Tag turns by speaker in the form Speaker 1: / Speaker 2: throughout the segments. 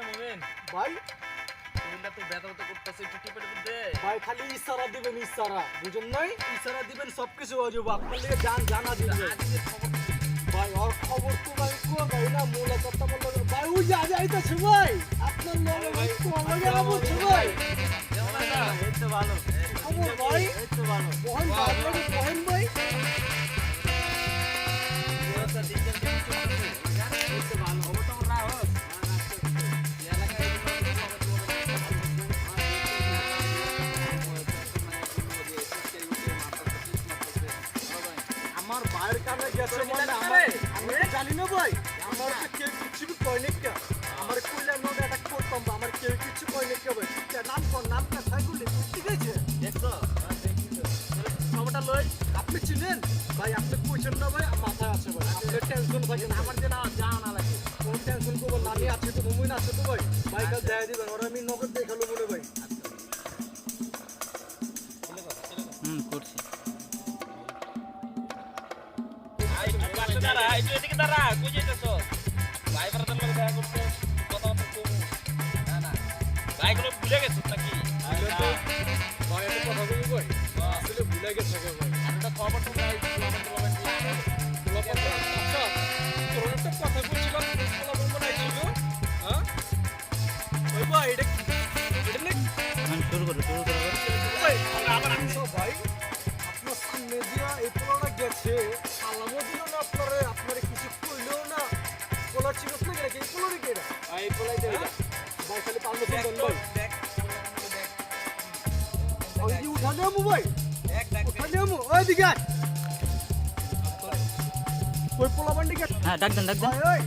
Speaker 1: মুমিন
Speaker 2: ভাই
Speaker 1: শরীরটা তো ব্যথা ব্যথা করতেছে, একটু টিপে টিপে দে।
Speaker 2: ভাই খালি ইশারা দিবেন, ইশারা বুঝুন নাই, ইশারা দিবেন সবকিছু হয়ে যাবে। আপনার লিগে জানা দিবে
Speaker 1: আজকে খবর
Speaker 2: ভাই। আর খবর তো ভাই কো ভাই না মোলা কথা বললো ভাই, ওই যা যাইতাছে ভাই আপনার লগে ভাই তো লগে না বুঝছো ভাই।
Speaker 1: কেমন লাগা?
Speaker 3: এই তো ভালো,
Speaker 2: খবর ভাই
Speaker 3: এই তো ভালো।
Speaker 2: বহন ভাই বহন ভাই
Speaker 1: ব্যবস্থা দিনকাল কেমন চলতেছে?
Speaker 3: এই তো ভালো, খবর টবর না হোক।
Speaker 1: এই এলাকায় এই
Speaker 2: আমার ভাইয়ের কানে গেছে
Speaker 1: তোর কি
Speaker 2: মানে
Speaker 1: লাগবে?
Speaker 2: আমি তো জানি না ভাই। আমার তো কেউ কিছু কয় নাকি কা। আমার কইলা নোট একটা করতাম, আমার কেউ কিছু কয় নাকি ভাই। তা নাম কথা কইলে ঠিক আছে।
Speaker 1: দেখছো? খবরটা লই।
Speaker 2: আপনি চিনেন ভাই, আপনি কইছেন না ভাই, মাথায় আছে ভাই। আপনি টেনশন থাকেন, আমার
Speaker 1: আমার যে না যাও না লাগে।
Speaker 2: কোনো টেনশন করবো না, আমি আছি তো, মুমিন আছে তো ভাই। ভাই কাল দেখাই দিবেন, ওরা আমি নগদ দেখালো বলে ভাই।
Speaker 3: করছি।
Speaker 1: আই তুই পাশে দাঁড়া, এই তুই এদিকে দাঁড়া, কই যাইতেছো? ভাই ব্রাদার লগে দেখা করতে কথাবার্তা কম। না না। ভাইগুলো ভুলে গেছিস নাকি?
Speaker 2: আসলে তো ভাই একটা কথা বলি ভাই, আসলে ভুলে গেছে গো ভাই।
Speaker 1: একটা খবর তো নাই,
Speaker 2: আচ্ছা, তোর একটা কথা বলছিলাম, বলা বলবো না ছিল, হ্যাঁ? ওই ভাই, এটা নাকি
Speaker 3: শুরু করো।
Speaker 2: ভাই, আচ্ছা ভাই, আপনার সামনে দিয়া এই পোলাটা গেছে, সালামও দিল না আপনারে, আপনারে কিছু কইলেও না, পোলা চিনস না নাকি? এই পোলারে কে এটা?
Speaker 1: এই পোলাই দে।
Speaker 2: ভাই খালি পারমিশন দেন ভাই।
Speaker 1: দেখ
Speaker 2: ওই যে উঠানে আমু ভাই,
Speaker 1: দেখ দেখ
Speaker 2: উঠানে আমু, ওই দিকে আয়। ওই পোলা বান্ডি কে?
Speaker 3: হ্যাঁ, ডাক দেন।
Speaker 2: ওই ওই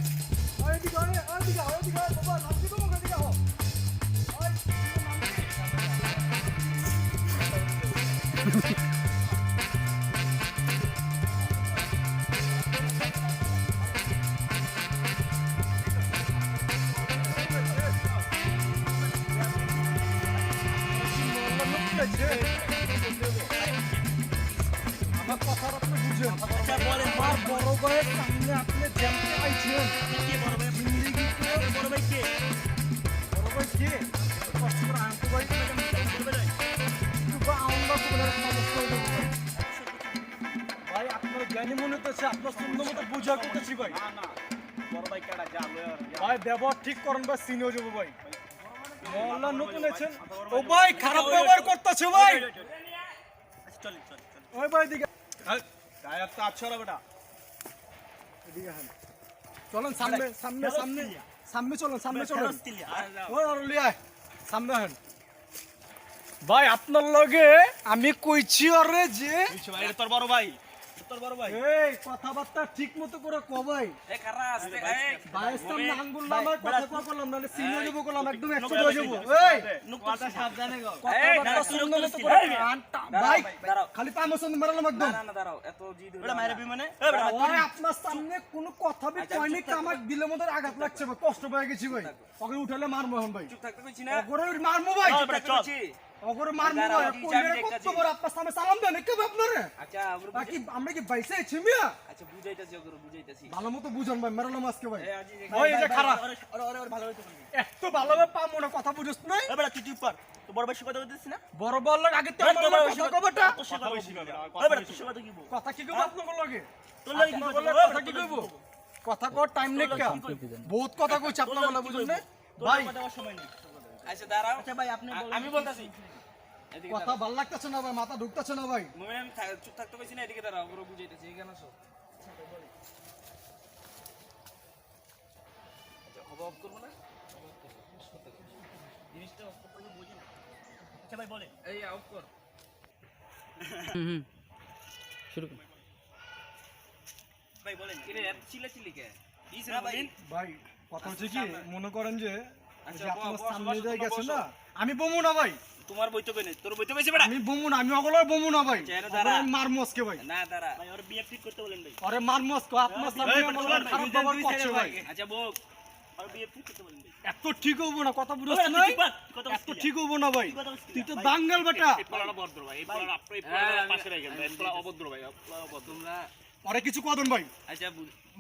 Speaker 2: ওই দিকে আয়, ওই দিকে আয়, ওই দিকে আয়, বাবা নাম কি তোমার দিকে আও। ওই আমার কথা আপনি বুঝেন।
Speaker 3: আচ্ছা বলেন,
Speaker 2: আমার বড় ভাইয়ের সামনে আপনি জ্যামতে আইছেন।
Speaker 3: কে বড় ভাই?
Speaker 2: জিন্দেগিতে
Speaker 3: বড় ভাই কে?
Speaker 2: বড় ভাই কে? কষ্ট করে আনতে ভাই, একটু বা আমরা তোমাদের সমস্যা হয়ে যাবে ভাই। ভাই আপনার জ্ঞানী মনে হতেছে, আপনার সুন্দর মতো বোঝা করতেছি ভাই।
Speaker 3: না, বড় ভাই কেডা? যা লয়ার।
Speaker 2: ভাই ব্যবহার ঠিক করেন ভাই, সিনে হয়ে যাবো ভাই। মহল্লা নতুন আছেন, ও ভাই খারাপ ব্যবহার করতেছে ভাই।
Speaker 3: চল।
Speaker 2: ওই ভাই দিকে
Speaker 3: গায়ে তো আচ্ছা বেটা।
Speaker 2: এদিকে হান। চলেন সামনে সামনে সামনে সামনে চলেন, সামনে চলেন। ওই আরলি আয়, সামনে হান। ভাই আপনার লগে আমি কইছি আরে যে
Speaker 3: তোর বড় ভাই।
Speaker 2: এই কথাবার্তা ঠিক মতো করে ক ভাই।
Speaker 1: এই কারা আসতে এই
Speaker 2: ভাইয়ের সামনে আঙ্গুল নামায় কথা কয়া করলাম, নাহলে সিনে যাব করলাম, একদম একশো হয়ে যাবো। এই
Speaker 3: কথা সাবধানে গো।
Speaker 2: কথাবার্তা সুন্দর মতো করে ভাই,
Speaker 1: দাঁড়াও।
Speaker 2: খালি পামোশন মারালাম একদম।
Speaker 1: না না দাঁড়াও, এত জিদ
Speaker 3: ওটা মাইরে বিমানে।
Speaker 2: ওরে আপনার সামনে কোনো কথা বি কয়নি, আমার দিলের মধ্যে আঘাত লাগছে ভাই, কষ্ট পেয়ে গেছি ভাই। ওকে উঠালে মারমু এখন ভাই,
Speaker 1: চুপ থাকতে কইছি না।
Speaker 2: ওরে মারমু ভাই,
Speaker 3: চল।
Speaker 2: ওরে মারমু ভাই।
Speaker 1: দাঁড়াও,
Speaker 2: কইলে
Speaker 1: আমি
Speaker 2: কত বড় আপনার সামনে সালাম দেন কে আপনারে?
Speaker 1: আচ্ছা
Speaker 2: বাকি আমরা কি বাইসে আছি মিয়া?
Speaker 1: আচ্ছা বুঝাইতাছি ওগুলো বুঝাইতাছি।
Speaker 2: ভালো মতো বুঝান ভাই, মারালাম আজকে ভাই।
Speaker 1: এই আজি
Speaker 2: ওই যে খারাপ
Speaker 3: ওরে ভালো হইতো।
Speaker 2: এত ভালোভাবে পাবো না, কথা বুঝছ নাই?
Speaker 3: এ বেটা তুই চুপ কর। তো বড় ভাই সে কথা বলতেছিস না?
Speaker 2: বড় বললাম আগে তো আমার লগে কথা কবটা।
Speaker 3: তো সে কথা বেশি বেটা। এ বেটা তুই সে কথা কি বল?
Speaker 2: কথা কি কব আপনার লগে?
Speaker 3: তোর লাগি কি
Speaker 2: আপনার
Speaker 3: কথা?
Speaker 2: লগে কথা কি কইব? কথা কর টাইম নেই কা? বহুত কথা কইছ আপনার বলা বুঝুন না ভাই।
Speaker 3: কথা দেওয়ার সময় নেই।
Speaker 1: আচ্ছা দাঁড়াও।
Speaker 3: আচ্ছা ভাই আপনি বলেন।
Speaker 1: আমি বলতাছি। এদিকে
Speaker 2: কথা ভাল লাগতেছে না ভাই, মাথা ঢুকতেছে না ভাই।
Speaker 1: মুমিন আমি চুপ থাকতে কইছি না, এদিকে দাঁড়াও, ওগুলো বুঝাইতাছি। এখানে আসো। আচ্ছা অফ করব না?
Speaker 3: জিনিসটা অফ করতে বুঝি না। আচ্ছা ভাই বলে।
Speaker 1: এই অফ কর।
Speaker 3: শুরু কর। ভাই বলেন।
Speaker 1: কিরে এত চিল্লাচিল্লি কে? দিছে
Speaker 3: না ভাই।
Speaker 1: মুমিন?
Speaker 2: ভাই কথা হচ্ছে কি, মনে করেন যে এই
Speaker 1: আচ্ছা,
Speaker 2: যে আপনার
Speaker 1: বসো,
Speaker 2: সামনে
Speaker 1: বসো,
Speaker 2: দিয়ে
Speaker 1: তোমরা
Speaker 2: গেছে
Speaker 1: বসো।
Speaker 2: না, আমি বমু না ভাই,
Speaker 1: তোমার বইতে কই নেই, তোর বইতে কইছে বেটা।
Speaker 2: আমি বমু না, আমি ওগুলো বমু না ভাই।
Speaker 1: চেহারা দাঁড়া।
Speaker 2: আমি মারমু আজকে ভাই,
Speaker 1: না দাঁড়া।
Speaker 3: ভাই ওর বিয়ে ঠিক করতে বলেন ভাই।
Speaker 2: আরে মারমু আজকে আপনার সামনে
Speaker 3: এই,
Speaker 2: আমার
Speaker 3: বলেন,
Speaker 2: খারাপ
Speaker 3: দুই
Speaker 2: ব্যবহার
Speaker 3: দুই
Speaker 2: করছে
Speaker 3: সাইডে
Speaker 2: ভাই।
Speaker 1: আচ্ছা বক।
Speaker 3: ওর বিয়ে ঠিক করতে বলেন ভাই।
Speaker 2: এত ঠিক হবো না, কথা বুঝছ
Speaker 3: ওরে,
Speaker 2: না?
Speaker 3: তুই চুপ কর, কথা
Speaker 2: এত
Speaker 3: বলছিস
Speaker 2: ঠিক হবো না ভাই,
Speaker 3: তুই কথা বলছিস
Speaker 2: তুই তো
Speaker 3: ভাই।
Speaker 2: বাঙ্গাল বেটা।
Speaker 3: এই পোলাটা ভদ্র ভাই। এই পোলাটা আপনি এই পোলাটা পাশে রাখেন ভাই। এই পোলা অভদ্র ভাই। পোলা অভদ্র।
Speaker 1: তোমরা
Speaker 2: আরে কিছু কদন ভাই,
Speaker 1: আচ্ছা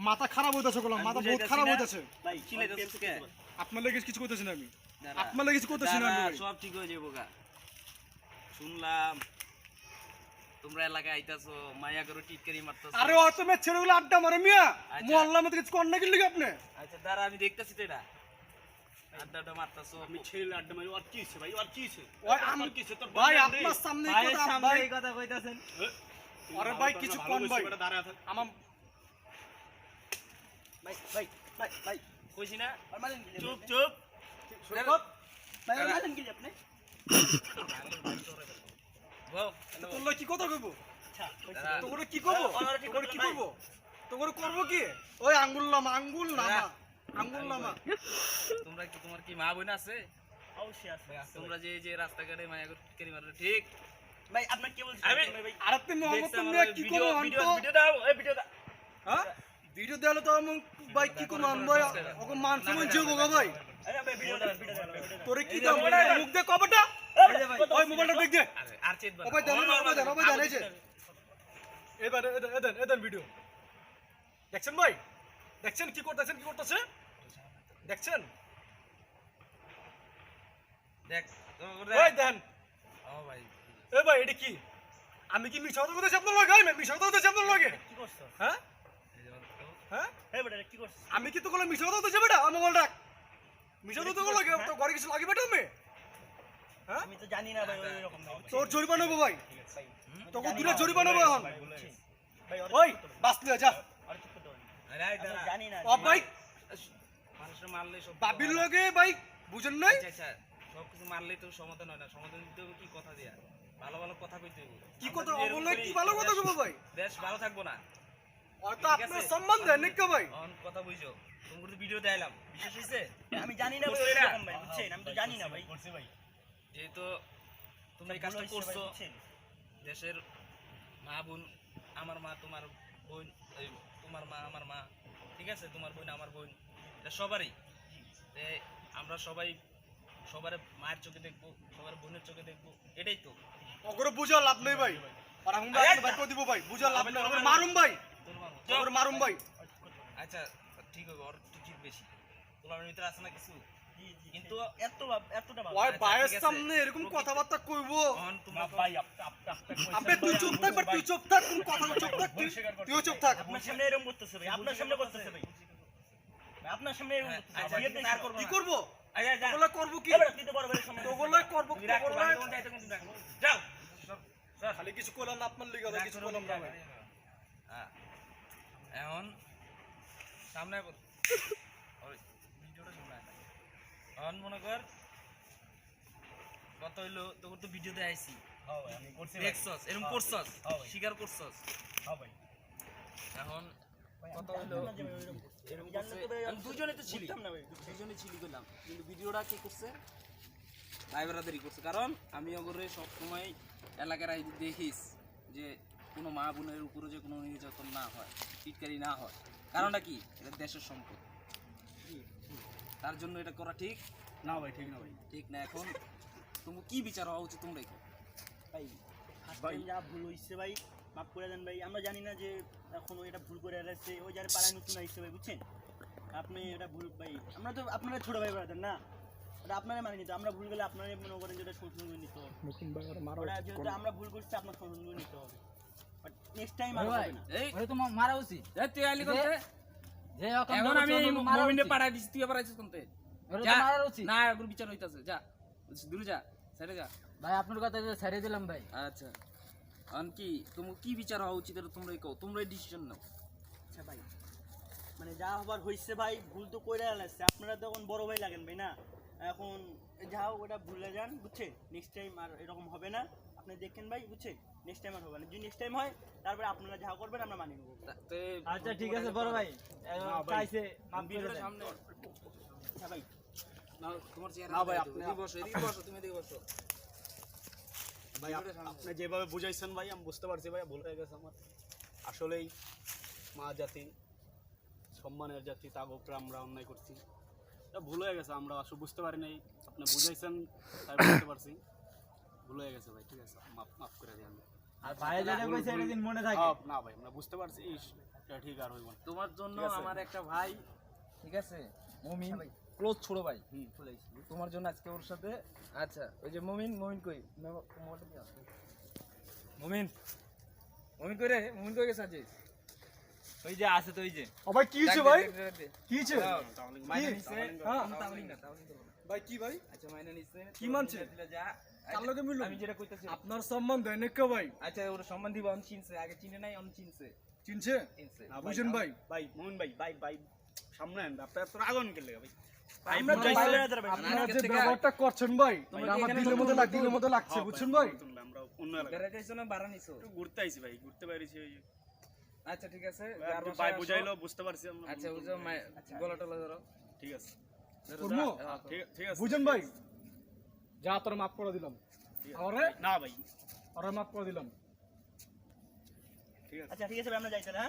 Speaker 2: মাথা খারাপ হইতাছে, মাথা বহুত খারাপ হইতাছে।
Speaker 3: ভাই
Speaker 1: চিল্লাইতাছিস কে?
Speaker 2: আপনার লাগে কিছু করতেছি না আমি
Speaker 1: দাঁড়া।
Speaker 2: আপনার লাগে কিছু করতেছি না আমি
Speaker 1: দাঁড়া,
Speaker 2: ভাই।
Speaker 1: সব ঠিক হয়ে যাবো গা। শুনলাম তোমরা এলাকায় আইতাছো মায়া করে টিটকারি মারতাছো।
Speaker 2: আরে অত মে ছেলেগুলো আড্ডা মারে মিয়া
Speaker 1: আচ্ছা।
Speaker 2: মোহল্লার মধ্যে কিছু কর না কিনলে আপনি
Speaker 1: আচ্ছা দাঁড়া আমি দেখতেছি তো এটা আড্ডাটা মারতাছো।
Speaker 3: আমি ছেলে আড্ডা মারি আর কি হইছে ভাই আর কি হইছে
Speaker 2: ওই আমার
Speaker 3: কি হইছে তোর
Speaker 2: ভাই
Speaker 3: বন্ধু
Speaker 2: আপনার সামনে এই
Speaker 4: ভাইয়ের
Speaker 2: কথা
Speaker 4: সামনে
Speaker 2: ভাই
Speaker 4: এই কথা কইতাছেন।
Speaker 2: আরে ভাই কিছু কোন ভাই
Speaker 3: দাঁড়ায় থাক
Speaker 2: আমার
Speaker 4: ভাই ভাই ভাই ভাই
Speaker 1: কইছি না
Speaker 4: আর মারেন কি
Speaker 1: চুপ চুপ।
Speaker 4: ভাই আর মারেন কি আপনি?
Speaker 1: বল,
Speaker 2: তোর কি কথা কইব
Speaker 4: আচ্ছা কইছি।
Speaker 1: দাঁড়া।
Speaker 2: তোরে কি করব
Speaker 1: ওনারা ঠিক
Speaker 2: তোরে কি
Speaker 1: করবে
Speaker 2: করব তোরে করব কি ওই আঙ্গুল নামা আঙ্গুল নামা
Speaker 1: তোমরা কি তোমার কি মা বোন আছে?
Speaker 4: অবশ্যই আছে।
Speaker 1: তোমরা যে যে রাস্তাঘাটে মায়া করে টিটকারি মারো ঠিক?
Speaker 4: ভাই আপনার কি বলছেন?
Speaker 1: আমি-
Speaker 4: ভাই
Speaker 2: আর আপনি মোহাম্মদ
Speaker 1: দেখছি
Speaker 2: মিয়া
Speaker 1: আমার
Speaker 2: কি
Speaker 1: ভিডিও
Speaker 2: করব
Speaker 1: ভিডিও
Speaker 2: আনতো
Speaker 1: ভিডিও দাও এই ভিডিও দাও।
Speaker 2: হ্যাঁ ভিডিও দেলে তো আমি ভাই কি করব আন ভাই ওকে মান সম্মান জিও গো ভাই
Speaker 4: আরে ভাই ভিডিও দেন ভিডিও দেন।
Speaker 2: তোরে কি দাম মুখ দে কবটা ওই মোবাইলটা দেখ দে
Speaker 1: আরে আর চেত বানা।
Speaker 2: ওই দেন এই যে এবার এদেন ভিডিও দেখছেন ভাই দেখছেন কি করতেছে দেখছেন
Speaker 1: দেখ
Speaker 2: ওই দেন
Speaker 1: ও ভাই
Speaker 2: এ ভাই এটা কি আমি কি মিছা কথা বলতেছি আপনার লগে আমি মিছা কথা বলতেছি আপনার লগে
Speaker 4: কি করছো?
Speaker 2: হ্যাঁ
Speaker 1: এই যে তো
Speaker 2: হ্যাঁ
Speaker 4: এই বেটা কি করছো?
Speaker 2: আমি কি তো কোনো মিছা কথা বলতেছি বেটা আমার মোবাইল রাখ মিছা কথা তো লাগে তো ঘরে কিছু লাগে বেটা আমি হ্যাঁ
Speaker 4: আমি তো জানি না ভাই ওই রকম ভাই।
Speaker 2: তোর জরিমানা হবো ভাই তোকে
Speaker 4: জানি
Speaker 2: দুটো
Speaker 4: না,
Speaker 2: জরিমানা হবো এখন
Speaker 4: ভাই
Speaker 2: ওই বাসলে যা
Speaker 4: আর চুপ করতে হবে।
Speaker 1: আরে আই
Speaker 4: আমি
Speaker 1: দাঁড়া।
Speaker 4: জানি না।
Speaker 2: ও ভাই
Speaker 1: মানুষের মারলে সব
Speaker 2: বাবির লগে ভাই বুঝেন নাই
Speaker 1: আচ্ছা আচ্ছা সব কিছু মারলেই তো সমাধান হয় না, সমাধান দিতে হবে কি কথা দিয়া ভালো ভালো কথা কইতে হবে।
Speaker 2: কি
Speaker 1: আমরা
Speaker 2: কথা
Speaker 1: যদি এরকম
Speaker 2: বলে
Speaker 1: করি,
Speaker 2: কি ভালো কথা
Speaker 1: দেশ-
Speaker 2: কইবো ভাই
Speaker 1: দেশ ভালো থাকবো না।
Speaker 2: হয়তো আপনার সম্মান দেন নাকি ভাই
Speaker 1: অন কথা বুঝছো তোমার তো ভিডিও দেখাইলাম বিশেষ হইছে
Speaker 4: আমি জানি না ভাই
Speaker 1: করছে
Speaker 4: ওই
Speaker 1: না?
Speaker 4: রকম ভাই বুঝছেন? আমি তো জানি না ভাই।
Speaker 1: যেহেতু তুমি এই কাজটা
Speaker 4: ভুল হয়েছে ভাই,
Speaker 1: করছো
Speaker 4: বুঝছেন?
Speaker 1: দেশের মা বোন আমার মা তোমার বোন এই তোমার মা আমার মা ঠিক আছে তোমার বোন আমার বোন এটা সবারই তে আমরা সবাই সবার মায়ের চোখে দেখবো সবার বোনের চোখে দেখবো এটাই তো
Speaker 2: ওগরে বুঝা লাভ নেই ভাই আর আমি ভাই ভাই কই দিব ভাই বুঝা লাভ নেই ওগরে মারুম ভাই
Speaker 1: তোর মা
Speaker 2: ওগরে মারুম ভাই
Speaker 1: আচ্ছা ঠিক হবে ওর তো ঠিক বেশি তোমার ভিতরে আছে না কিছু
Speaker 4: জি, জি,
Speaker 1: কিন্তু
Speaker 4: এতটা ভালো।
Speaker 2: ওই
Speaker 1: আচ্ছা,
Speaker 2: ভাইয়ের
Speaker 1: ঠিক আছে।
Speaker 2: সামনে এরকম কথাবার্তা কইবো
Speaker 1: অন তোমার
Speaker 4: ভাই
Speaker 2: আবে তুই চুপ থাক বাট তুই চুপ থাক কোন কথা চুপ থাক তুইও চুপ থাক
Speaker 4: আপনার সামনে এরকম করতেছে ভাই, আপনার সামনে করতেছে ভাই। ভাই, আপনার সামনে এরকম করতেছে।
Speaker 1: আচ্ছা,
Speaker 4: বিয়েতে
Speaker 1: আর করবো
Speaker 2: কি
Speaker 1: না।
Speaker 2: করব
Speaker 1: আচ্ছা যা
Speaker 2: ওগুলা করব কি
Speaker 4: এই বেটা, তুই তো বড় ভাইয়ের সামনে
Speaker 2: ওগুলা করব
Speaker 1: তুমি রাখো
Speaker 2: ওগুলা
Speaker 1: আমি তোমার দায়িত্ব কিন্তু রাখবো যাও সর
Speaker 2: খালি কিছু কইলাম না আপনার লিগে কিছু কইলাম না ভাই
Speaker 1: হ্যাঁ এখন সামনে ওই ভিডিওটা সামনে আয়। এখন মনে কর কত হইলো তোর তো ভিডিও দেখাইছি
Speaker 4: হ্যাঁ ভাই, আমি করছি ভাই।
Speaker 1: দেখছস এরকম করছস
Speaker 4: হ্যাঁ ভাই।
Speaker 1: স্বীকার করছস
Speaker 4: হ্যাঁ ভাই।
Speaker 1: এখন
Speaker 4: ভাই,
Speaker 1: কত
Speaker 4: আমি
Speaker 1: হইলো
Speaker 4: জানতাম না যে ভাই ওইরকম করছে।
Speaker 1: এরকম
Speaker 4: আমি জানলে তো ভাই
Speaker 1: আমি দুজনে তো ছিলি
Speaker 4: বুঝতাম না ভাই, বুঝছেন?
Speaker 1: দুজনে ছিলি করলাম কিন্তু ভিডিওটা কি করছে ভাই বেড়াদেরই করছে কারণ আমি ওগরে সবসময় এলাকার আই দেখিস যে কোনো মা বোনের উপরে যে কোনো নির্যাতন না হয় টিটকারি না হয় কারণটা কি এটা দেশের সম্পদ তার জন্য এটা করা ঠিক
Speaker 4: না ভাই, ঠিক না ভাই।
Speaker 1: ঠিক না এখন তোমার কি বিচার হওয়া উচিত তোমরাই কো
Speaker 4: ভাই, first time যা ভুল হইছে ভাই, মাফ করে দেন ভাই। আমরা জানি না যে এখন ও এটা ভুল করে আসছে, ওই যারা পাড়ায় নতুন আইছে ভাই, বুঝছেন? আপনি এটা ভুল ভাই, আমরা তো আপনারা ছোট ভাই ব্রাদার না, ওটা আপনারা মানে নিতে, আমরা ভুল গেলে আপনারা মনে করেন যেটা সংশোধন করে নিতে হবে। ওটা যেহেতু আমরা ভুল করছি আপনার সংশোধন করে নিতে হবে, বাট নেক্সট টাইম আর হবে না।
Speaker 1: এই
Speaker 5: ওরে তো মারা উচিত
Speaker 1: এই তুই আইলি কোনতে
Speaker 5: যে
Speaker 1: এখন আমি মোমিনে পাড়ায় দিছি তুই আবার আইছিস কোনতে
Speaker 5: ওরে
Speaker 1: যা
Speaker 5: তো মারা উচিত
Speaker 1: না এখন বিচার হইতাছে যা দূরে যা সাইডে যা
Speaker 5: ভাই আপনার কথা যে ছেড়ে দিলাম ভাই
Speaker 1: আচ্ছা এখন কি তোমার কি বিচার হওয়া উচিত এটা তোমরাই কও তোমরাই ডিসিশন নাও
Speaker 4: আচ্ছা ভাই, মানে যা হবার হয়েছে ভাই, ভুল তো কইরা লাগছে, আপনারা তখন বড় ভাই লাগেন ভাই না, এখন যা হোক ওটা ভুলে যান, বুঝছেন? নেক্সট টাইম আর এরকম হবে না, আপনি দেখেন ভাই, বুঝছেন? নেক্সট টাইম আর হবে না, যদি নেক্সট টাইম হয় তারপরে আপনারা যা করবেন আমরা মানিয়ে নেবো।
Speaker 5: আচ্ছা ঠিক আছে বড় ভাই চাইছে মাফ করে
Speaker 1: ভিডিওটা
Speaker 5: দেন
Speaker 1: সামনে
Speaker 4: আচ্ছা ভাই,
Speaker 1: না তোমার চেহারা
Speaker 2: না ভাই,
Speaker 1: দেখাই
Speaker 2: আপনি-
Speaker 1: দেবো। এদিকে বসো এদিকে বসো তুমি এদিকে বসো
Speaker 3: ভাই আপনি যেভাবে বুঝাইছেন ভাই আমি বুঝতে পারছি ভাই ভুল হয়ে গেছে আমার আসলেই মা জাতি সম্মানের জাতি তার উপরে আমরা অন্যায় করছি এটা ভুল হয়ে গেছে আমরা আসলে বুঝতে পারি নাই আপনি বুঝাইছেন তাই বুঝতে পারছি ভুল হয়ে গেছে ভাই ঠিক আছে মাফ মাফ করে দিই আমি
Speaker 5: আর ভাই যেটা কইছে এটা দিন মনে থাকে
Speaker 3: না ভাই আমরা বুঝতে পারছি এটা ঠিক আর হইব না
Speaker 1: তোমার জন্য
Speaker 3: ঠিক আছে।
Speaker 1: আমার একটা ভাই ঠিক আছে মুমিন ক্লোজ ছোট ভাই তোমার জন্য আজকে ওর সাথে আচ্ছা ওই যে মমিন কই মমিন কই রে মমিন কই গেছে আজিজ
Speaker 5: ওই যে আছে তো ওই যে
Speaker 2: ও ভাই কি হইছে ভাই কি হইছে
Speaker 1: মাইনা নিছে
Speaker 2: হ্যাঁ।
Speaker 1: তাওলিং না
Speaker 2: ভাই কি ভাই
Speaker 1: আচ্ছা মাইনা নিছে
Speaker 2: কি মানছে?
Speaker 1: যা
Speaker 2: কার লগে মিললো?
Speaker 1: আমি যেটা কইতাছি
Speaker 2: আপনার সম্মান দেয় নাকি ভাই?
Speaker 1: আচ্ছা ওর সম্মান দিব আমি চিনছে আগে চিনে নাই আমি চিনছে
Speaker 2: চিনছে বুঝেন ভাই?
Speaker 3: ভাই মোহন ভাই ভাই ভাই সামনে আন আপনার তো আগুন কেলে ভাই
Speaker 4: আমরা
Speaker 1: ভাই,
Speaker 4: যাইতে
Speaker 1: ভাই,
Speaker 4: বেড়াতে পারি
Speaker 2: আপনারা
Speaker 1: আজকে
Speaker 2: যে
Speaker 1: থেকে-
Speaker 2: ব্যবহারটা করছেন ভাই
Speaker 1: তুমি
Speaker 2: এটা আমার
Speaker 1: এখানে
Speaker 2: দিলের মধ্যে
Speaker 1: তো-
Speaker 2: দিলের মধ্যে লাগছে বুঝছেন ভাই?
Speaker 3: আমরা অন্য এলাকা
Speaker 1: বেড়াইতেছো না বাড়া নিছো
Speaker 3: একটু ঘুরতে আইছি ভাই ঘুরতে বাইরেছি ওই
Speaker 1: আচ্ছা ঠিক আছে
Speaker 3: আপনি ভাই বুঝাইলো বুঝতে পারছি আমরা
Speaker 1: আচ্ছা বুঝো গলা টলা ধরো
Speaker 3: ঠিক আছে
Speaker 1: ধরো,
Speaker 2: করবো?
Speaker 1: যা।
Speaker 3: ঠিক আছে
Speaker 2: বুঝেন ভাই? যা তোর মাফ করে দিলাম।
Speaker 3: ঠিক আছে।
Speaker 2: আরে
Speaker 3: না ভাই
Speaker 2: ওরা মাফ করে দিলাম।
Speaker 3: ঠিক আছে
Speaker 4: আচ্ছা ঠিক আছে ভাই, আমরা যাইতে না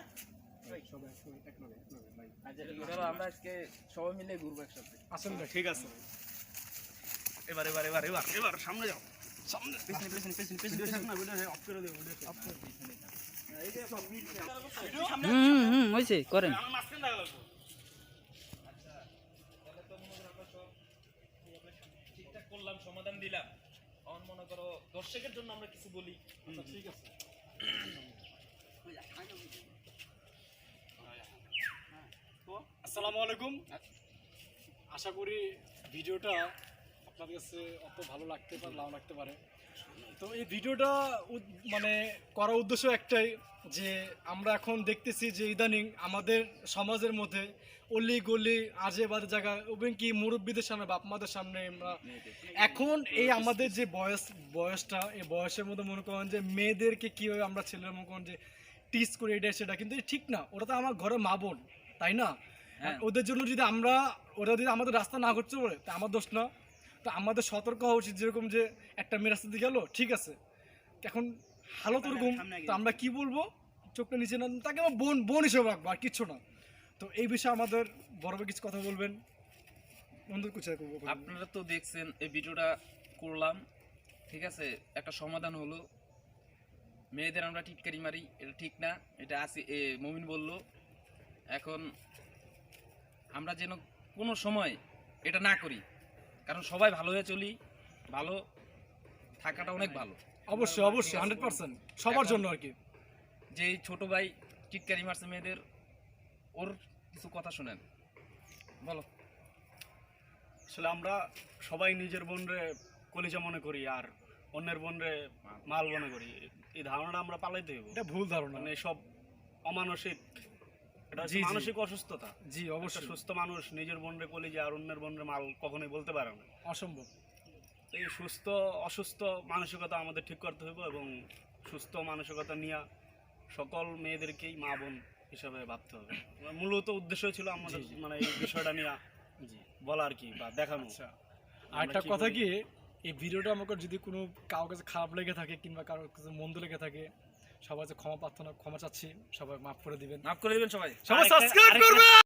Speaker 4: হ্যাঁ
Speaker 2: সবাই এক লগে ভাই।
Speaker 1: আচ্ছা ঠিক আছে চলো আমরা আজকে সবাই মিলে ঘুরবো একসাথে
Speaker 2: আসেন ভাই।
Speaker 3: ঠিক আছে এবার সামনে যাও সামনে ভিডিও শেষ না ভিডিও অফ করে দেব ভিডিও অফ করে
Speaker 1: হইছে করেন
Speaker 3: আমার মাঝখানে লাগলো
Speaker 1: তাহলে তো মনে করো আমরা সব ঠিকঠাক করলাম সমাধান দিলাম এখন মনে করো দর্শকের জন্য আমরা কিছু বলি
Speaker 2: ঠিক আছে। আসসালামু আলাইকুম। আশা করি ভিডিওটা আপনাদের কাছে অত ভালো লাগতে পারে নাও লাগতে পারে। তো এই ভিডিওটা মানে করার উদ্দেশ্য একটাই যে আমরা এখন দেখতেছি যে ইদানিং আমাদের সমাজের মধ্যে অলি গলি আজে বাজে জায়গা এবং কি মুরব্বীদের সামনে বাপ মাদের সামনে আমরা এখন এই আমাদের যে বয়সটা এই বয়সের মধ্যে মনে করেন যে মেয়েদেরকে কীভাবে আমরা ছেলের মনে করেন যে টিচ করি এটা সেটা কিন্তু ঠিক না, ওটা তো আমার ঘরে মা বোন তাই না?
Speaker 1: হ্যাঁ।
Speaker 2: ওদের জন্য যদি ওরা যদি আমাদের রাস্তা না করতে পারে তা আমার দোষ না। তো আমাদের সতর্ক হওয়া উচিত, যেরকম যে একটা মেয়ে রাস্তা দিয়ে গেলো ঠিক আছে এখন হালত ওরকম, তো আমরা কি বলবো চোখটা নিচে না তাকে আমার বোন হিসেবে রাখবো আর কিচ্ছু না। তো এই বিষয়ে আমাদের বড় ভাই কিছু কথা বলবেন বন্ধুর কুচা করবো।
Speaker 1: আপনারা তো দেখছেন এই ভিডিওটা করলাম ঠিক আছে একটা সমাধান হলো মেয়েদের আমরা টিটকারি মারি এটা ঠিক না, এটা মমিন বলল। এখন আমরা যেন কোনো সময় এটা না করি, কারণ সবাই ভালো হয়ে চলি, ভালো থাকাটা অনেক ভালো।
Speaker 2: অবশ্যই 100% সবার জন্য আর কি।
Speaker 1: যে এই ছোট ভাই টিটকারি মারছে মেয়েদের, ওর কিছু কথা শুনেন বলো।
Speaker 3: আসলে আমরা সবাই নিজের বোনরে কলিজা মনে করি আর অন্যের বোনরে মাল মনে করি, এই ধারণাটা আমরা পালাইতে হইব।
Speaker 2: এটা ভুল ধারণা।
Speaker 3: মানে সব অমানসিক, এটা
Speaker 2: জি, জি।
Speaker 3: মানসিক অসুস্থতা।
Speaker 2: জি
Speaker 3: একটা
Speaker 2: অবশ্যই
Speaker 3: সুস্থ মানুষ নিজের বোনরে কলিজা আর অন্যের বোনরে মাল কখনোই বলতে পারে না।
Speaker 2: অসম্ভব।
Speaker 3: এই সুস্থ অসুস্থ মানসিকতা আমাদের ঠিক করতে হইব এবং সুস্থ মানসিকতা নিয়ে সকল মেয়েদেরকেই মা বোন হিসাবে ভাবতে হবে। মূলত উদ্দেশ্য ছিল আমাদের মানে এই বিষয়টা নিয়ে বলা আর কি বা দেখানো।
Speaker 2: আচ্ছা আর একটা কথা কি, এই ভিডিওটা আমাকে যদি কোনো কারোর কাছে খারাপ লেগে থাকে কিংবা কারোর কাছে মন্দ লেগে থাকে সবার কাছে ক্ষমা চাচ্ছি, সবাই মাফ করে দিবেন।
Speaker 1: মাফ করে দিবেন সবাই।
Speaker 2: সবাই সাবস্ক্রাইব করবেন।